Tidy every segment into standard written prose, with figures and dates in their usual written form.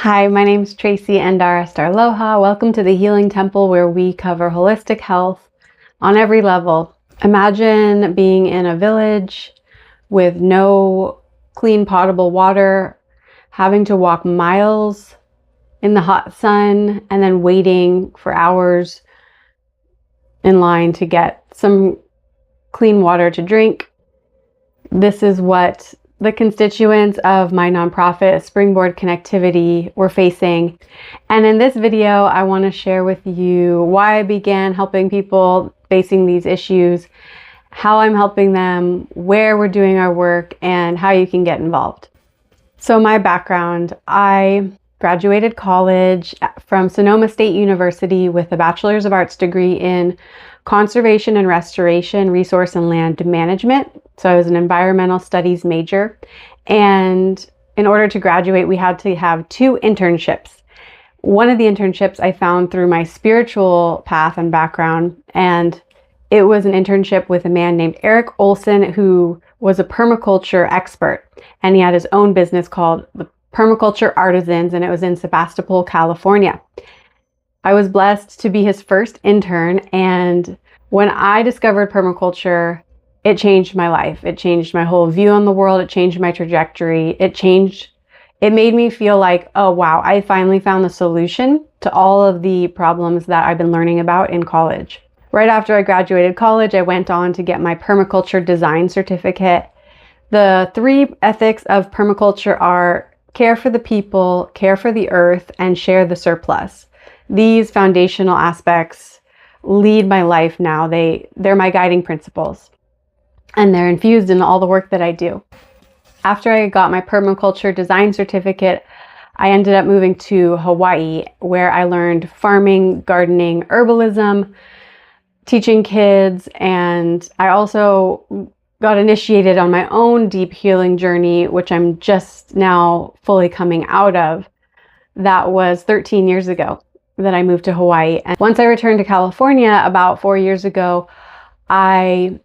Hi, my name's Tracy Endara Starloha. Welcome to the Healing Temple, where we cover holistic health on every level. Imagine being in a village with no clean potable water, having to walk miles in the hot sun, and then waiting for hours in line to get some clean water to drink. This is what the constituents of my nonprofit, Springboard Connectivity, were facing. And in this video, I want to share with you why I began helping people facing these issues, how I'm helping them, where we're doing our work, and how you can get involved. So my background, I graduated college from Sonoma State University with a Bachelor's of Arts degree in Conservation and Restoration, Resource and Land Management. So I was an environmental studies major. And in order to graduate, we had to have 2 internships. One of the internships I found through my spiritual path and background, and it was an internship with a man named Eric Olson, who was a permaculture expert. And he had his own business called the Permaculture Artisans, and it was in Sebastopol, California. I was blessed to be his first intern, and when I discovered permaculture, it changed my life. It changed my whole view on the world. It changed my trajectory. It made me feel like, oh wow, I finally found the solution to all of the problems that I've been learning about in college. Right after I graduated college, I went on to get my permaculture design certificate. The 3 ethics of permaculture are care for the people, care for the earth, and share the surplus. These foundational aspects lead my life now. They're my guiding principles, and they're infused in all the work that I do. After I got my permaculture design certificate, I ended up moving to Hawaii, where I learned farming, gardening, herbalism, teaching kids, and I also got initiated on my own deep healing journey, which I'm just now fully coming out of. That was 13 years ago that I moved to Hawaii. And once I returned to California about 4 years ago, I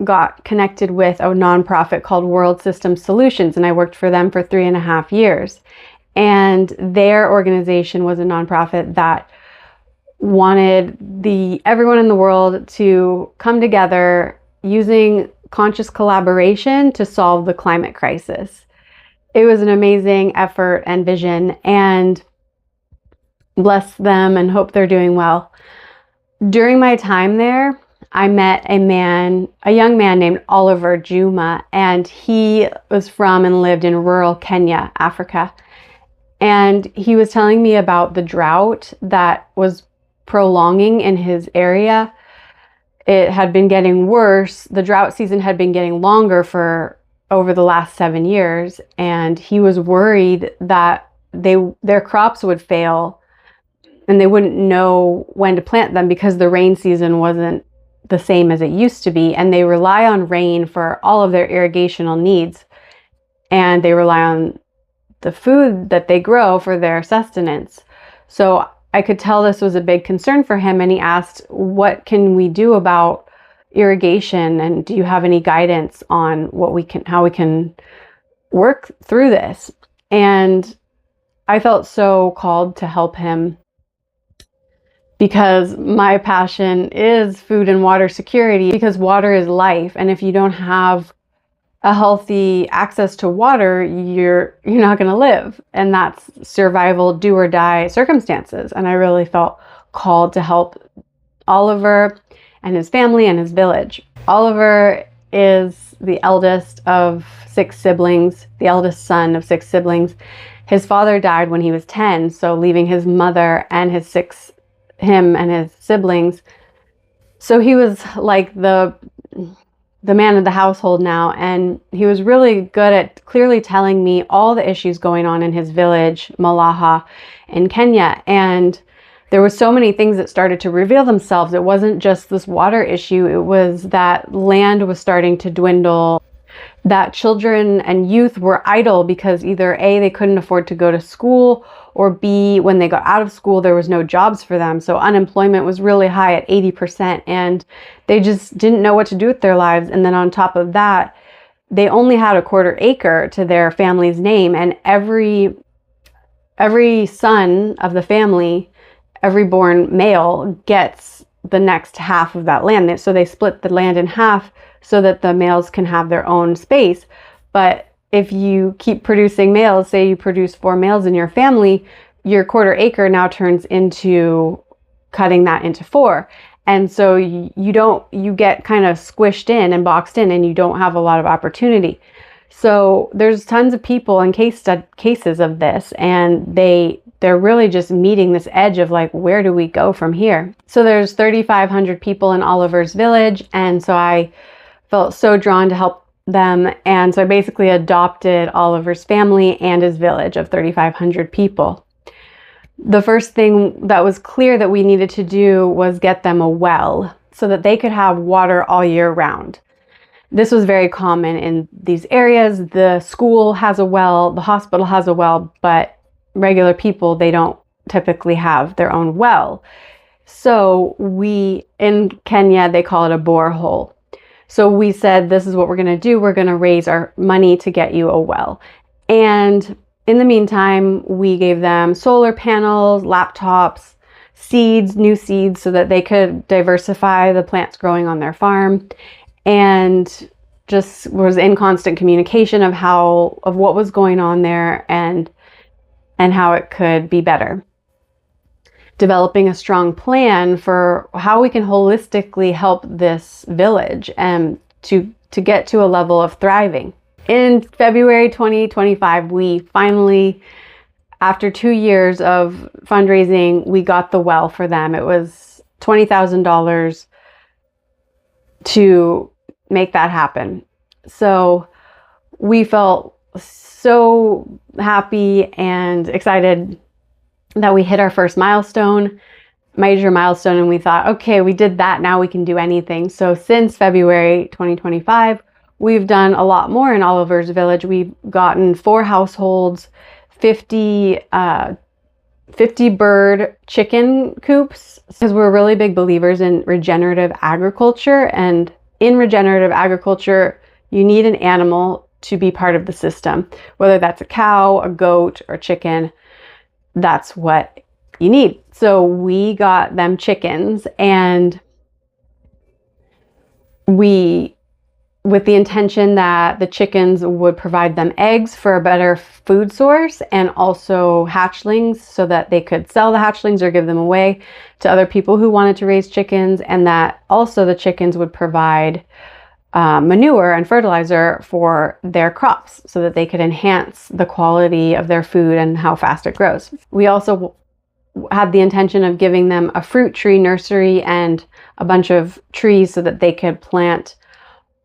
got connected with a nonprofit called World System Solutions, and I worked for them for 3.5 years. And their organization was a nonprofit that wanted everyone in the world to come together using conscious collaboration to solve the climate crisis. It was an amazing effort and vision, and bless them and hope they're doing well. During my time there, I met a young man named Oliver Juma, and he was from and lived in rural Kenya, Africa. And he was telling me about the drought that was prolonging in his area. It had been getting worse. The drought season had been getting longer for over the last 7 years, and he was worried that their crops would fail and they wouldn't know when to plant them because the rain season wasn't the same as it used to be, and they rely on rain for all of their irrigational needs, and they rely on the food that they grow for their sustenance. So I could tell this was a big concern for him, and he asked, what can we do about irrigation, and do you have any guidance on how we can work through this? And I felt so called to help him, because my passion is food and water security, because water is life. And if you don't have a healthy access to water, you're not going to live. And that's survival, do or die circumstances. And I really felt called to help Oliver and his family and his village. Oliver is the eldest of 6 siblings, the eldest son of 6 siblings. His father died when he was 10, so leaving his mother and him and his siblings. So he was like the man of the household now, and he was really good at clearly telling me all the issues going on in his village, Malaha, in Kenya. And there were so many things that started to reveal themselves. It wasn't just this water issue. It was that land was starting to dwindle, that children and youth were idle because either A, they couldn't afford to go to school, or B, when they got out of school, there was no jobs for them. So unemployment was really high at 80%, and they just didn't know what to do with their lives. And then on top of that, they only had a 1/4 acre to their family's name, and every every son of the family, every born male gets the next half of that land. So they split the land in half so that the males can have their own space. But if you keep producing males, say you produce 4 males in your family, your quarter acre now turns into cutting that into 4. And so you get kind of squished in and boxed in, and you don't have a lot of opportunity. So there's tons of people and cases of this, and they're really just meeting this edge of like, where do we go from here? So there's 3,500 people in Oliver's village, and so I felt so drawn to help them. And so I basically adopted Oliver's family and his village of 3,500 people. The first thing that was clear that we needed to do was get them a well so that they could have water all year round. This was very common in these areas. The school has a well, the hospital has a well, but regular people, they don't typically have their own well. So in Kenya, they call it a borehole. So we said, this is what we're going to do. We're going to raise our money to get you a well. And in the meantime, we gave them solar panels, laptops, seeds, new seeds, so that they could diversify the plants growing on their farm, and just was in constant communication of what was going on there and how it could be better. Developing a strong plan for how we can holistically help this village and to get to a level of thriving. In February 2025, we finally, after 2 years of fundraising, we got the well for them. It was $20,000 to make that happen. So we felt so happy and excited that we hit our first major milestone, and we thought, okay, we did that, now we can do anything. So since February 2025, we've done a lot more in Oliver's village. We've gotten 4 households, 50 bird chicken coops, because we're really big believers in regenerative agriculture. And in regenerative agriculture, you need an animal to be part of the system, whether that's a cow, a goat, or chicken. That's what you need. So we got them chickens, and with the intention that the chickens would provide them eggs for a better food source, and also hatchlings so that they could sell the hatchlings or give them away to other people who wanted to raise chickens, and that also the chickens would provide manure and fertilizer for their crops so that they could enhance the quality of their food and how fast it grows. We also had the intention of giving them a fruit tree nursery and a bunch of trees so that they could plant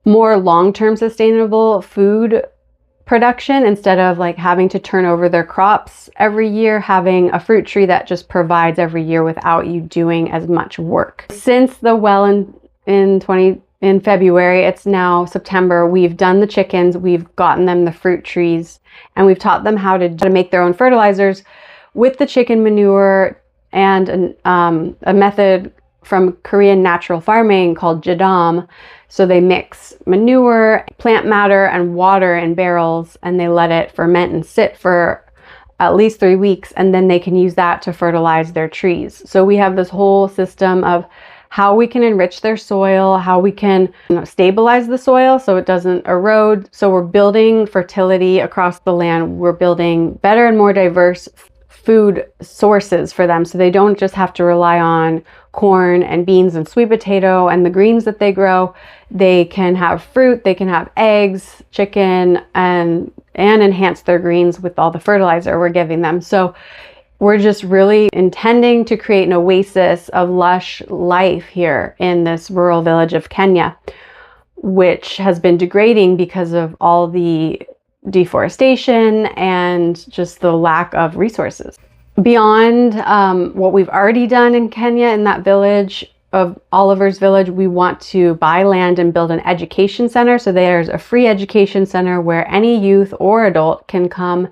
more long-term sustainable food production, instead of like having to turn over their crops every year, having a fruit tree that just provides every year without you doing as much work. Since the well in February, it's now September, we've done the chickens, we've gotten them the fruit trees, and we've taught them how to make their own fertilizers with the chicken manure and a method from Korean natural farming called jadam. So they mix manure, plant matter, and water in barrels, and they let it ferment and sit for at least 3 weeks, and then they can use that to fertilize their trees. So we have this whole system of how we can enrich their soil, how we can stabilize the soil so it doesn't erode. So we're building fertility across the land. We're building better and more diverse food sources for them, so they don't just have to rely on corn and beans and sweet potato and the greens that they grow. They can have fruit, they can have eggs, chicken, and enhance their greens with all the fertilizer we're giving them. So we're just really intending to create an oasis of lush life here in this rural village of Kenya, which has been degrading because of all the deforestation and just the lack of resources. Beyond what we've already done in Kenya, in that village of Oliver's village, we want to buy land and build an education center. So there's a free education center where any youth or adult can come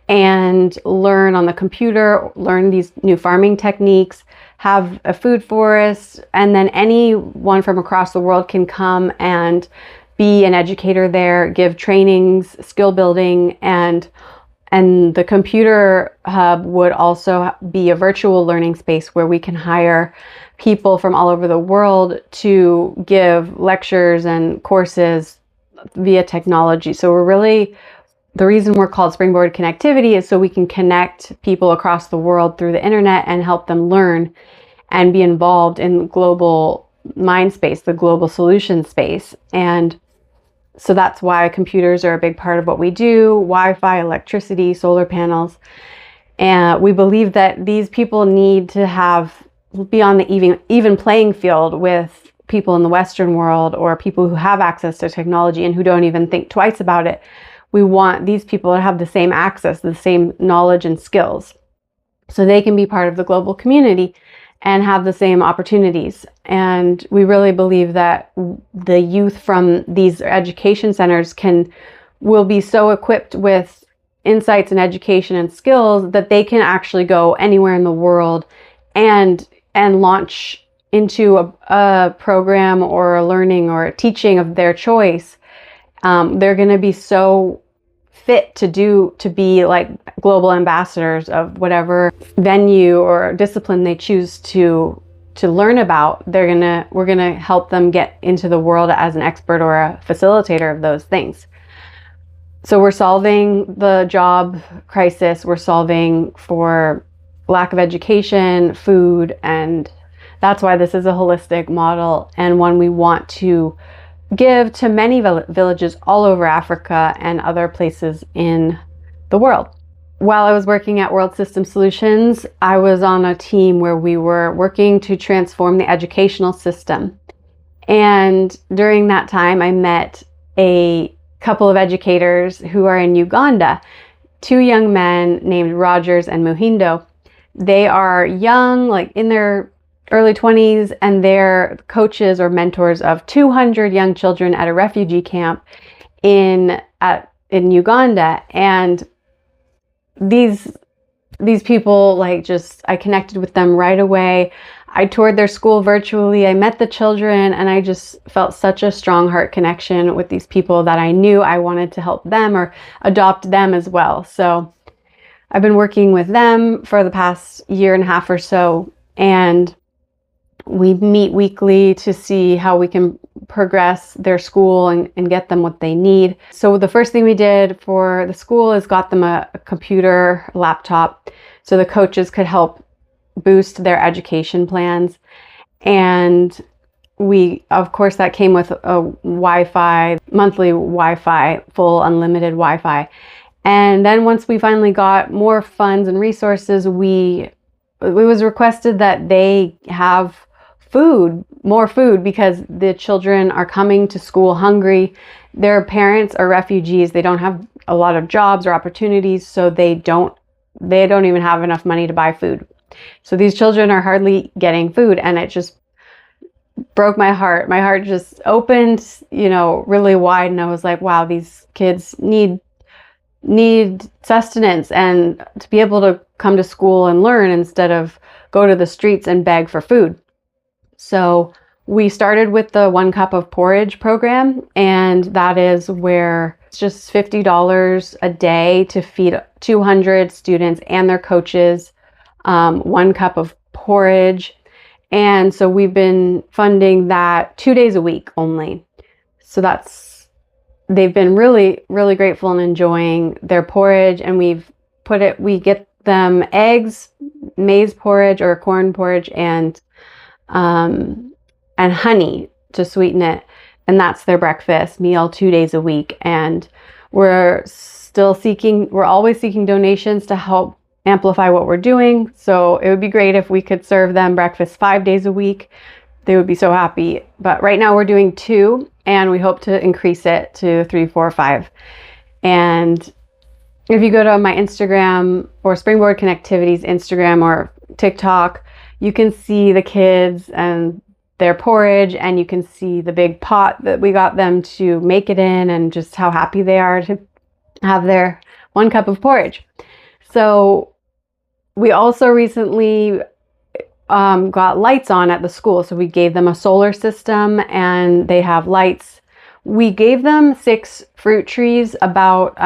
and learn on the computer, learn these new farming techniques, have a food forest, and then anyone from across the world can come and be an educator there, give trainings, skill building, and And the computer hub would also be a virtual learning space where we can hire people from all over the world to give lectures and courses via technology. So the reason we're called Springboard Connectivity is so we can connect people across the world through the internet and help them learn and be involved in global mind space, the global solution space. And so that's why computers are a big part of what we do: Wi-Fi, electricity, solar panels. And we believe that these people need to be on the even playing field with people in the Western world, or people who have access to technology and who don't even think twice about it. We want these people to have the same access, the same knowledge and skills, so they can be part of the global community and have the same opportunities. And we really believe that the youth from these education centers will be so equipped with insights and education and skills that they can actually go anywhere in the world and launch into a program or a learning or a teaching of their choice. They're going to be so fit to be like global ambassadors of whatever venue or discipline they choose to learn about. We're gonna help them get into the world as an expert or a facilitator of those things. So we're solving the job crisis. We're solving for lack of education, food, and that's why this is a holistic model, and one we want to give to many villages all over Africa and other places in the world. While I was working at World System Solutions, I was on a team where we were working to transform the educational system. And during that time, I met a couple of educators who are in Uganda, two young men named Rogers and Muhindo. They are young, like in their early 20s, and they're coaches or mentors of 200 young children at a refugee camp in Uganda. And these people, I connected with them right away. I toured their school virtually. I met the children, and I just felt such a strong heart connection with these people that I knew I wanted to help them or adopt them as well. So I've been working with them for the past year and a half or so, and we meet weekly to see how we can progress their school and get them what they need. So the first thing we did for the school is got them a computer, laptop, so the coaches could help boost their education plans. And of course, that came with a Wi-Fi, monthly Wi-Fi, full unlimited Wi-Fi. And then once we finally got more funds and resources, it was requested that they have more food, because the children are coming to school hungry. Their parents are refugees. They don't have a lot of jobs or opportunities, so they don't even have enough money to buy food. So these children are hardly getting food, and it just broke my heart. My heart just opened, really wide, and I was like, wow, these kids need sustenance and to be able to come to school and learn instead of go to the streets and beg for food. So we started with the 1 cup of porridge program, and that is where it's just $50 a day to feed 200 students and their coaches 1 cup of porridge. And so we've been funding that 2 days a week only. So they've been really, really grateful and enjoying their porridge, and we get them eggs, maize porridge or corn porridge, and honey to sweeten it. And that's their breakfast meal 2 days a week. And we're always seeking donations to help amplify what we're doing. So it would be great if we could serve them breakfast 5 days a week. They would be so happy. But right now we're doing 2, and we hope to increase it to 3, 4, 5. And if you go to my Instagram or Springboard Connectivity's Instagram or TikTok, you can see the kids and their porridge, and you can see the big pot that we got them to make it in, and just how happy they are to have their 1 cup of porridge. So we also recently got lights on at the school. So we gave them a solar system, and they have lights. We gave them 6 fruit trees about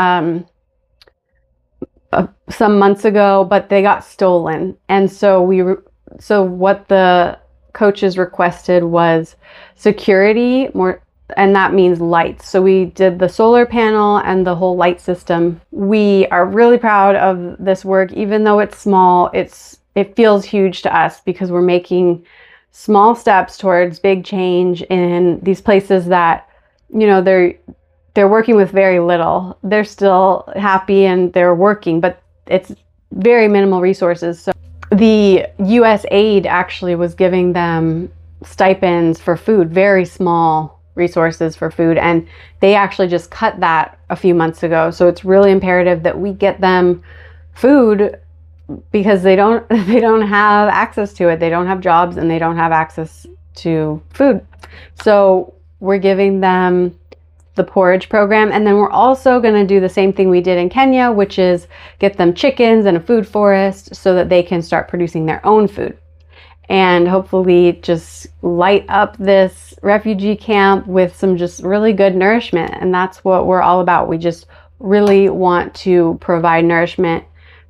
some months ago, but they got stolen. And so what the coaches requested was security, more, and that means lights. So we did the solar panel and the whole light system. We are really proud of this work, even though it's small. It feels huge to us because we're making small steps towards big change in these places that, you know, they're working with very little. They're still happy and they're working, but it's very minimal resources. So the US aid actually was giving them stipends for food, very small resources for food, and they actually just cut that a few months ago. So it's really imperative that we get them food because they don't have access to it. They don't have jobs and they don't have access to food. So we're giving them the porridge program, and then we're also going to do the same thing we did in Kenya, which is get them chickens and a food forest so that they can start producing their own food and hopefully just light up this refugee camp with some just really good nourishment. And that's what we're all about. We just really want to provide nourishment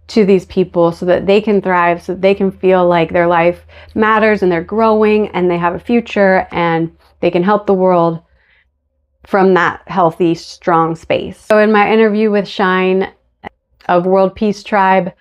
to these people so that they can thrive, so that they can feel like their life matters and they're growing and they have a future and they can help the world from that healthy, strong space. So in my interview with Shine of World Peace Tribe,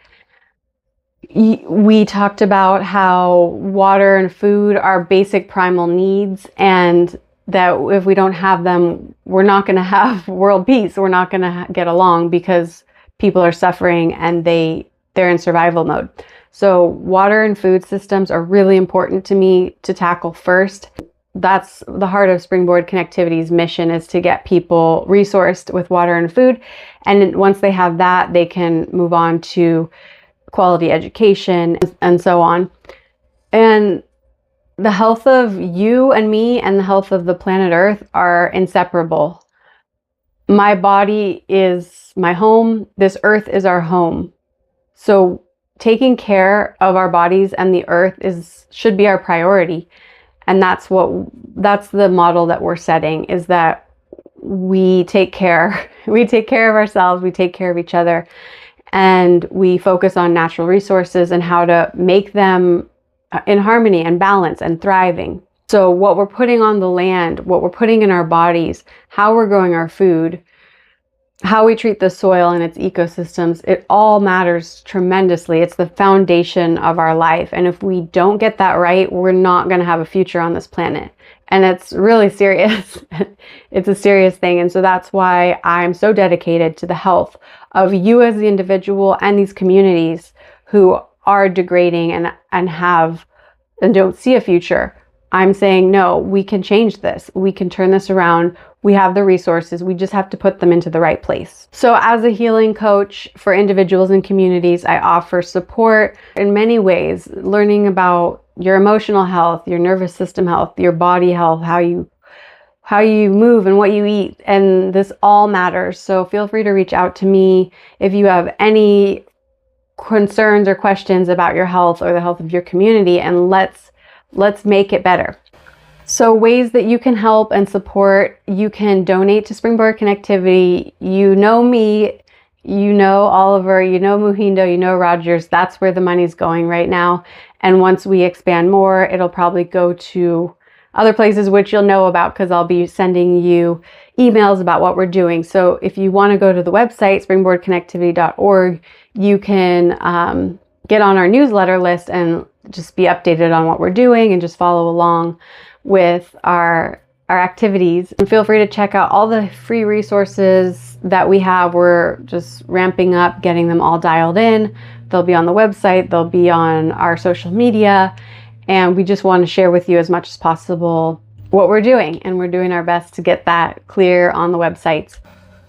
we talked about how water and food are basic primal needs, and that if we don't have them, we're not going to have world peace. We're not going to get along because people are suffering and they're in survival mode. So water and food systems are really important to me to tackle first. That's the heart of Springboard Connectivity's mission, is to get people resourced with water and food. And once they have that, they can move on to quality education and so on. And the health of you and me and the health of the planet Earth are inseparable. My body is my home. This earth is our home. So taking care of our bodies and the earth should be our priority. And that's the model that we're setting, is that we take care. We take care of ourselves, we take care of each other, and we focus on natural resources and how to make them in harmony and balance and thriving. So what we're putting on the land, what we're putting in our bodies, how we're growing our food, how we treat the soil and its ecosystems, it all matters tremendously. It's the foundation of our life. And if we don't get that right, we're not going to have a future on this planet. And it's really serious. It's a serious thing. And so that's why I'm so dedicated to the health of you as the individual and these communities who are degrading and don't see a future. I'm saying, no, we can change this. We can turn this around. We have the resources. We just have to put them into the right place. So as a healing coach for individuals and communities, I offer support in many ways, learning about your emotional health, your nervous system health, your body health, how you move and what you eat. And this all matters. So feel free to reach out to me if you have any concerns or questions about your health or the health of your community, and let's make it better. So ways that you can help and support: you can donate to Springboard Connectivity. You know me, you know Oliver, you know Muhindo, you know Rogers. That's where the money's going right now. And once we expand more, it'll probably go to other places, which you'll know about because I'll be sending you emails about what we're doing. So if you want to go to the website, springboardconnectivity.org, you can get on our newsletter list and just be updated on what we're doing and just follow along with our activities. And feel free to check out all the free resources that we have. We're just ramping up, getting them all dialed in. They'll be on the website, they'll be on our social media, and we just want to share with you as much as possible what we're doing, and we're doing our best to get that clear on the websites.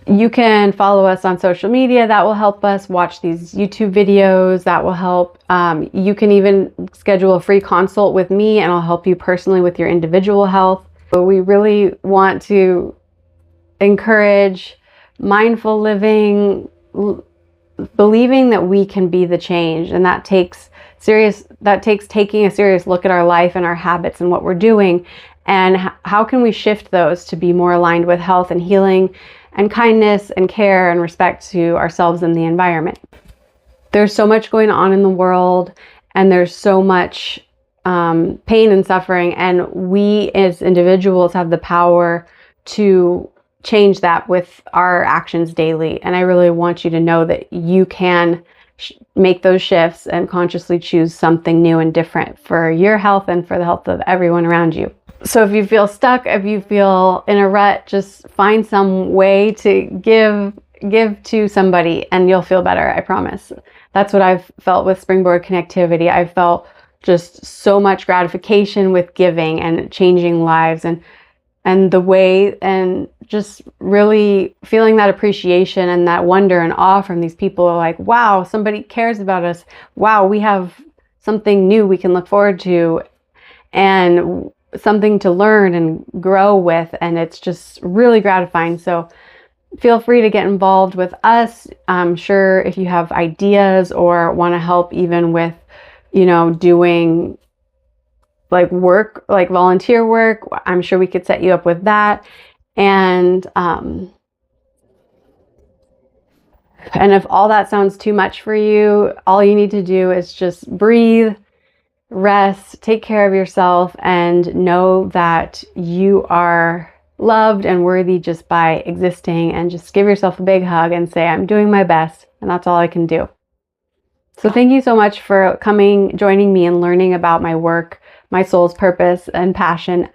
You can follow us on social media. That will help us. Watch these YouTube videos. That will help. You can even schedule a free consult with me and I'll help you personally with your individual health. But we really want to encourage mindful living, believing that we can be the change. And that takes taking a serious look at our life and our habits and what we're doing. And how can we shift those to be more aligned with health and healing and kindness and care and respect to ourselves and the environment. There's so much going on in the world, and there's so much pain and suffering, and we as individuals have the power to change that with our actions daily. And I really want you to know that you can make those shifts and consciously choose something new and different for your health and for the health of everyone around you. So if you feel stuck, if you feel in a rut, just find some way to give to somebody and you'll feel better, I promise. That's what I've felt with Springboard Connectivity. I felt just so much gratification with giving and changing lives, and the way, and just really feeling that appreciation and that wonder and awe from these people. Like, wow, somebody cares about us. Wow, we have something new we can look forward to and something to learn and grow with. And it's just really gratifying. So feel free to get involved with us. I'm sure if you have ideas or want to help even with, doing like work, like volunteer work, I'm sure we could set you up with that. And if all that sounds too much for you, all you need to do is just breathe, rest, take care of yourself, and know that you are loved and worthy just by existing. And just give yourself a big hug and say, I'm doing my best, and that's all I can do. So thank you so much for joining me and learning about my work, my soul's purpose and passion.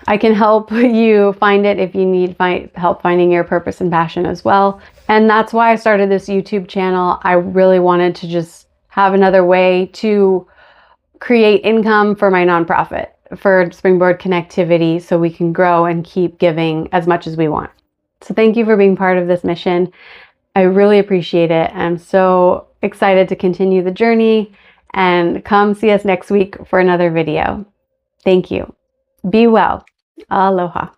I can help you find it if you need help finding your purpose and passion as well. And that's why I started this YouTube channel. I really wanted to just have another way to create income for my nonprofit, for Springboard Connectivity, so we can grow and keep giving as much as we want. So thank you for being part of this mission. I really appreciate it. I'm so excited to continue the journey, and come see us next week for another video. Thank you. Be well. Aloha.